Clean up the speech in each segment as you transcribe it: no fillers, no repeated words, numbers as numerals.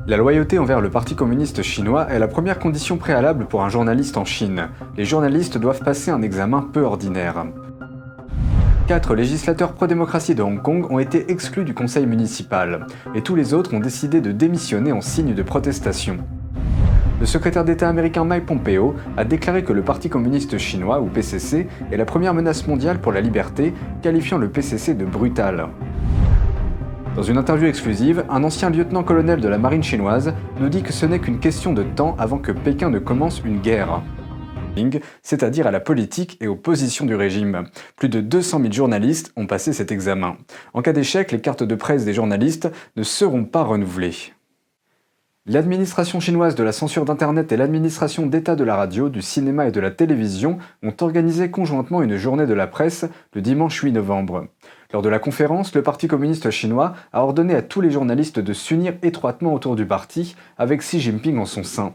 La loyauté envers le Parti communiste chinois est la première condition préalable pour un journaliste en Chine. Les journalistes doivent passer un examen peu ordinaire. 4 législateurs pro-démocratie de Hong Kong ont été exclus du conseil municipal, et tous les autres ont décidé de démissionner en signe de protestation. Le secrétaire d'État américain Mike Pompeo a déclaré que le Parti communiste chinois, ou PCC, est la première menace mondiale pour la liberté, qualifiant le PCC de brutal. Dans une interview exclusive, un ancien lieutenant-colonel de la marine chinoise nous dit que ce n'est qu'une question de temps avant que Pékin ne commence une guerre, c'est-à-dire à la politique et aux positions du régime. Plus de 200 000 journalistes ont passé cet examen. En cas d'échec, les cartes de presse des journalistes ne seront pas renouvelées. L'administration chinoise de la censure d'Internet et l'administration d'État de la radio, du cinéma et de la télévision ont organisé conjointement une journée de la presse le dimanche 8 novembre. Lors de la conférence, le Parti communiste chinois a ordonné à tous les journalistes de s'unir étroitement autour du parti, avec Xi Jinping en son sein.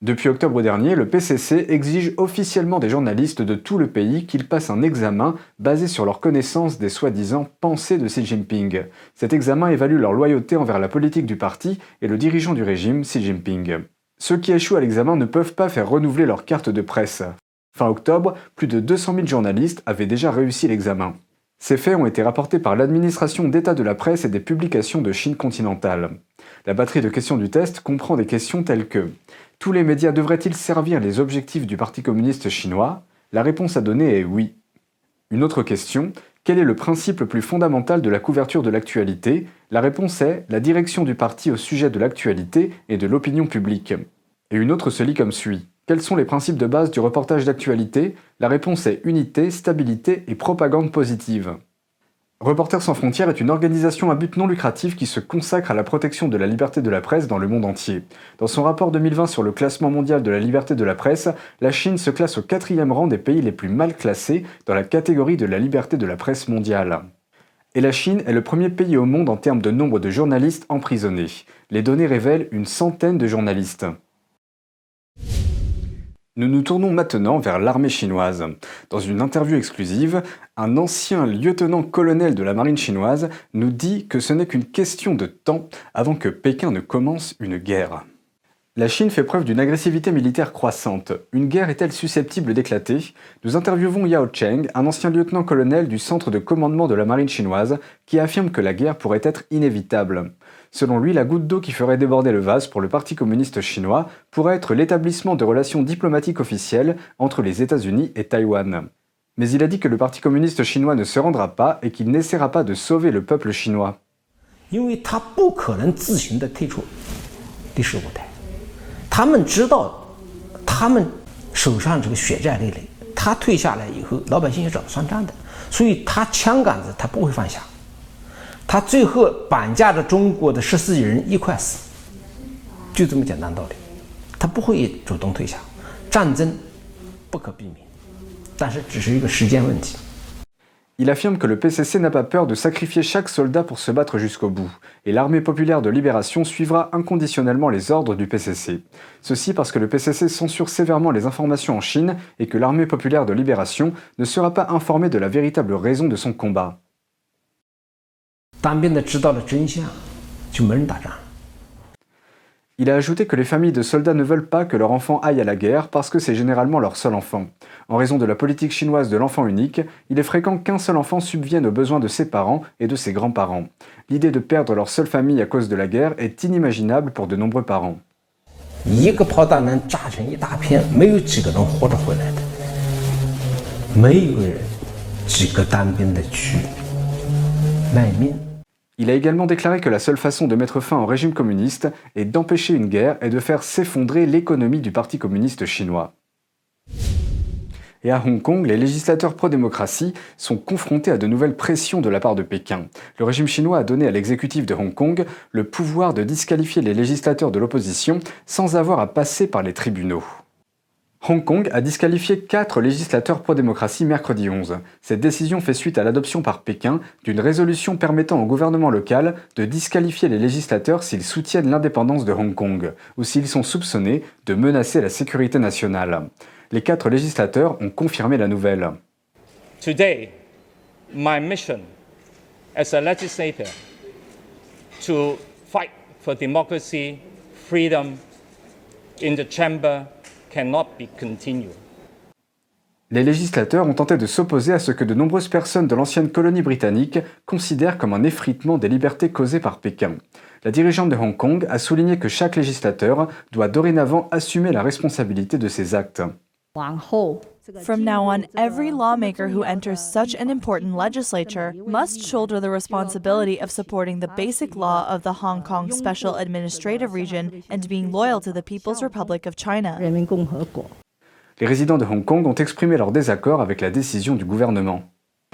Depuis octobre dernier, le PCC exige officiellement des journalistes de tout le pays qu'ils passent un examen basé sur leur connaissance des soi-disant pensées de Xi Jinping. Cet examen évalue leur loyauté envers la politique du parti et le dirigeant du régime, Xi Jinping. Ceux qui échouent à l'examen ne peuvent pas faire renouveler leur carte de presse. Fin octobre, plus de 200 000 journalistes avaient déjà réussi l'examen. Ces faits ont été rapportés par l'administration d'État de la presse et des publications de Chine continentale. La batterie de questions du test comprend des questions telles que « Tous les médias devraient-ils servir les objectifs du Parti communiste chinois ?» La réponse à donner est oui. Une autre question « Quel est le principe le plus fondamental de la couverture de l'actualité ?» La réponse est « La direction du parti au sujet de l'actualité et de l'opinion publique ». Et une autre se lit comme suit. Quels sont les principes de base du reportage d'actualité? La réponse est unité, stabilité et propagande positive. Reporters sans frontières est une organisation à but non lucratif qui se consacre à la protection de la liberté de la presse dans le monde entier. Dans son rapport 2020 sur le classement mondial de la liberté de la presse, la Chine se classe au 4e rang des pays les plus mal classés dans la catégorie de la liberté de la presse mondiale. Et la Chine est le premier pays au monde en termes de nombre de journalistes emprisonnés. Les données révèlent une centaine de journalistes. Nous nous tournons maintenant vers l'armée chinoise. Dans une interview exclusive, un ancien lieutenant-colonel de la marine chinoise nous dit que ce n'est qu'une question de temps avant que Pékin ne commence une guerre. La Chine fait preuve d'une agressivité militaire croissante. Une guerre est-elle susceptible d'éclater? Nous interviewons Yao Cheng, un ancien lieutenant-colonel du centre de commandement de la marine chinoise, qui affirme que la guerre pourrait être inévitable. Selon lui, la goutte d'eau qui ferait déborder le vase pour le Parti communiste chinois pourrait être l'établissement de relations diplomatiques officielles entre les États-Unis et Taïwan. Mais il a dit que le Parti communiste chinois ne se rendra pas et qu'il n'essaiera pas de sauver le peuple chinois. 因为他不可能自行的退出历史舞台，他们知道他们手上这个血债累累，他退下来以后，老百姓要找他算账的，所以他枪杆子他不会放下。 他最后绑架着中国的14亿人一块死，就这么简单道理。他不会主动退下，战争不可避免，但是只是一个时间问题。 Il affirme que le PCC n'a pas peur de sacrifier chaque soldat pour se battre jusqu'au bout, et l'armée populaire de libération suivra inconditionnellement les ordres du PCC. Ceci parce que le PCC censure sévèrement les informations en Chine et que l'armée populaire de libération ne sera pas informée de la véritable raison de son combat. 当兵的知道了真相，就没人打仗。 Il a ajouté que les familles de soldats ne veulent pas que leur enfant aille à la guerre parce que c'est généralement leur seul enfant. En raison de la politique chinoise de l'enfant unique, il est fréquent qu'un seul enfant subvienne aux besoins de ses parents et de ses grands-parents. L'idée de perdre leur seule famille à cause de la guerre est inimaginable pour de nombreux parents. 一个炮弹能炸成一大片，没有几个人活着回来的，没有人几个当兵的去卖命。 Il a également déclaré que la seule façon de mettre fin au régime communiste et d'empêcher une guerre est de faire s'effondrer l'économie du Parti communiste chinois. Et à Hong Kong, les législateurs pro-démocratie sont confrontés à de nouvelles pressions de la part de Pékin. Le régime chinois a donné à l'exécutif de Hong Kong le pouvoir de disqualifier les législateurs de l'opposition sans avoir à passer par les tribunaux. Hong Kong a disqualifié 4 législateurs pro-démocratie mercredi 11. Cette décision fait suite à l'adoption par Pékin d'une résolution permettant au gouvernement local de disqualifier les législateurs s'ils soutiennent l'indépendance de Hong Kong ou s'ils sont soupçonnés de menacer la sécurité nationale. Les 4 législateurs ont confirmé la nouvelle. Today, my mission as a legislator to fight for democracy, freedom in the chamber cannot be continued. Les législateurs ont tenté de s'opposer à ce que de nombreuses personnes de l'ancienne colonie britannique considèrent comme un effritement des libertés causées par Pékin. La dirigeante de Hong Kong a souligné que chaque législateur doit dorénavant assumer la responsabilité de ses actes. From now on, every lawmaker who enters such an important legislature must shoulder the responsibility of supporting the basic law of the Hong Kong Special Administrative Region and being loyal to the People's Republic of China. Les résidents de Hong Kong ont exprimé leur désaccord avec la décision du gouvernement.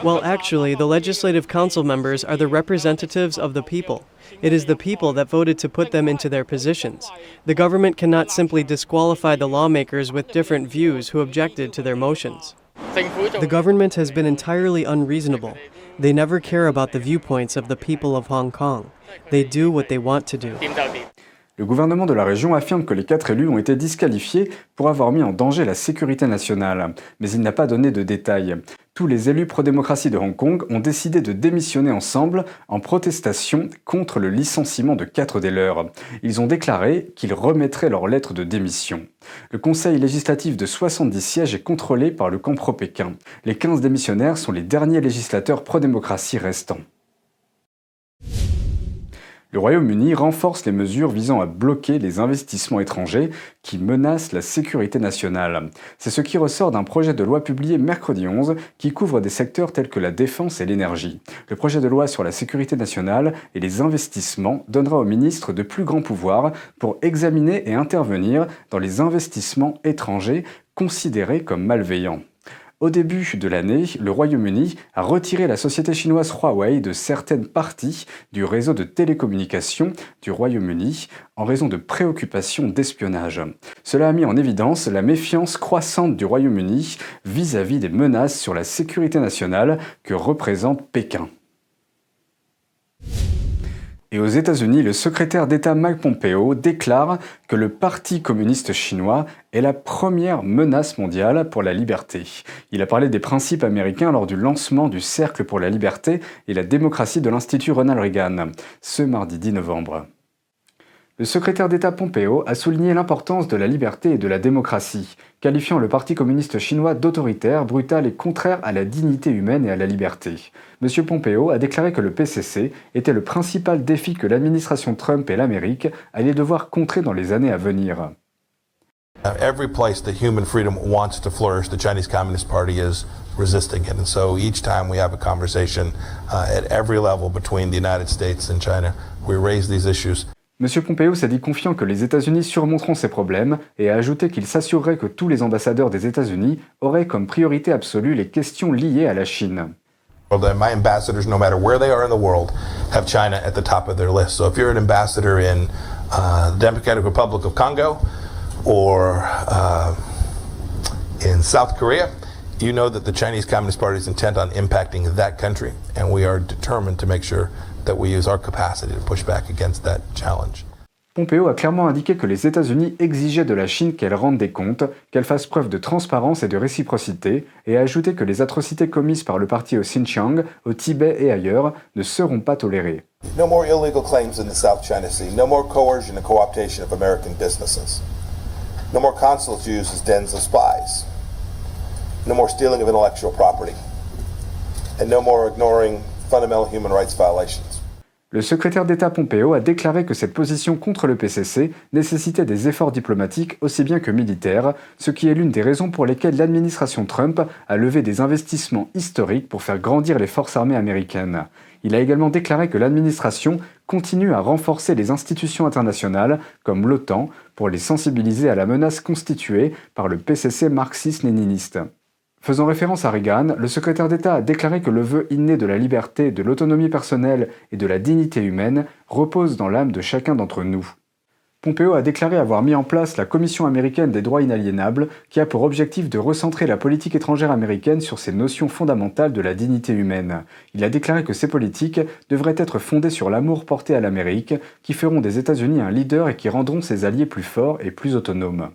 Well, actually, the Legislative Council members are the representatives of the people. It is the people that voted to put them into their positions. The government cannot simply disqualify the lawmakers with different views who objected to their motions. The government has been entirely unreasonable. They never care about the viewpoints of the people of Hong Kong. They do what they want to do. Le gouvernement de la région affirme que les 4 élus ont été disqualifiés pour avoir mis en danger la sécurité nationale, mais il n'a pas donné de détails. Tous les élus pro-démocratie de Hong Kong ont décidé de démissionner ensemble en protestation contre le licenciement de 4 des leurs. Ils ont déclaré qu'ils remettraient leur lettre de démission. Le conseil législatif de 70 sièges est contrôlé par le camp pro-Pékin. Les 15 démissionnaires sont les derniers législateurs pro-démocratie restants. Le Royaume-Uni renforce les mesures visant à bloquer les investissements étrangers qui menacent la sécurité nationale. C'est ce qui ressort d'un projet de loi publié mercredi 11 qui couvre des secteurs tels que la défense et l'énergie. Le projet de loi sur la sécurité nationale et les investissements donnera au ministre de plus grands pouvoirs pour examiner et intervenir dans les investissements étrangers considérés comme malveillants. Au début de l'année, le Royaume-Uni a retiré la société chinoise Huawei de certaines parties du réseau de télécommunications du Royaume-Uni en raison de préoccupations d'espionnage. Cela a mis en évidence la méfiance croissante du Royaume-Uni vis-à-vis des menaces sur la sécurité nationale que représente Pékin. Et aux États-Unis, le secrétaire d'État Mike Pompeo déclare que le Parti communiste chinois est la première menace mondiale pour la liberté. Il a parlé des principes américains lors du lancement du Cercle pour la liberté et la démocratie de l'Institut Ronald Reagan, ce mardi 10 novembre. Le secrétaire d'État Pompeo a souligné l'importance de la liberté et de la démocratie, qualifiant le Parti communiste chinois d'autoritaire, brutal et contraire à la dignité humaine et à la liberté. M. Pompeo a déclaré que le PCC était le principal défi que l'administration Trump et l'Amérique allaient devoir contrer dans les années à venir. Every place that human freedom wants to flourish, the Chinese Communist Party is resisting it. And so each time we have a conversation at every level between the United States and China, we raise these issues. M. Pompeo s'est dit confiant que les États-Unis surmonteront ces problèmes et a ajouté qu'il s'assurerait que tous les ambassadeurs des États-Unis auraient comme priorité absolue les questions liées à la Chine. My ambassadors, no matter where they are in the world, have China at the top of their list. So if you're an ambassador in the Democratic Republic of Congo or in South Korea, you know that the Chinese Communist Party is intent on impacting that country, and we are determined to make sure that we use our capacity to push back against that challenge. Pompeo a clairement indiqué que les États-Unis exigeaient de la Chine qu'elle rende des comptes, qu'elle fasse preuve de transparence et de réciprocité, et a ajouté que les atrocités commises par le parti au Xinjiang, au Tibet et ailleurs ne seront pas tolérées. No more illegal claims in the South China Sea. No more coercion and co-optation of American businesses. No more consulates used as dens of spies. No more stealing of intellectual property. And no more ignoring fundamental human rights violations. Le secrétaire d'État Pompeo a déclaré que cette position contre le PCC nécessitait des efforts diplomatiques aussi bien que militaires, ce qui est l'une des raisons pour lesquelles l'administration Trump a levé des investissements historiques pour faire grandir les forces armées américaines. Il a également déclaré que l'administration continue à renforcer les institutions internationales comme l'OTAN pour les sensibiliser à la menace constituée par le PCC marxiste-léniniste. Faisant référence à Reagan, le secrétaire d'État a déclaré que le vœu inné de la liberté, de l'autonomie personnelle et de la dignité humaine repose dans l'âme de chacun d'entre nous. Pompeo a déclaré avoir mis en place la Commission américaine des droits inaliénables qui a pour objectif de recentrer la politique étrangère américaine sur ces notions fondamentales de la dignité humaine. Il a déclaré que ces politiques devraient être fondées sur l'amour porté à l'Amérique, qui feront des États-Unis un leader et qui rendront ses alliés plus forts et plus autonomes.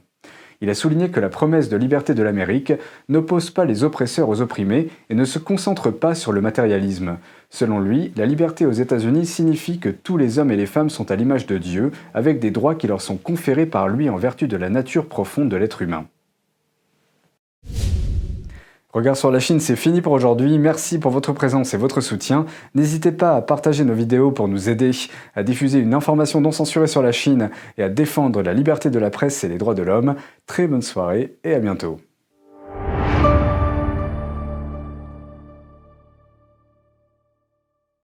Il a souligné que la promesse de liberté de l'Amérique n'oppose pas les oppresseurs aux opprimés et ne se concentre pas sur le matérialisme. Selon lui, la liberté aux États-Unis signifie que tous les hommes et les femmes sont à l'image de Dieu, avec des droits qui leur sont conférés par lui en vertu de la nature profonde de l'être humain. Regard sur la Chine, c'est fini pour aujourd'hui. Merci pour votre présence et votre soutien. N'hésitez pas à partager nos vidéos pour nous aider à diffuser une information non censurée sur la Chine et à défendre la liberté de la presse et les droits de l'homme. Très bonne soirée et à bientôt.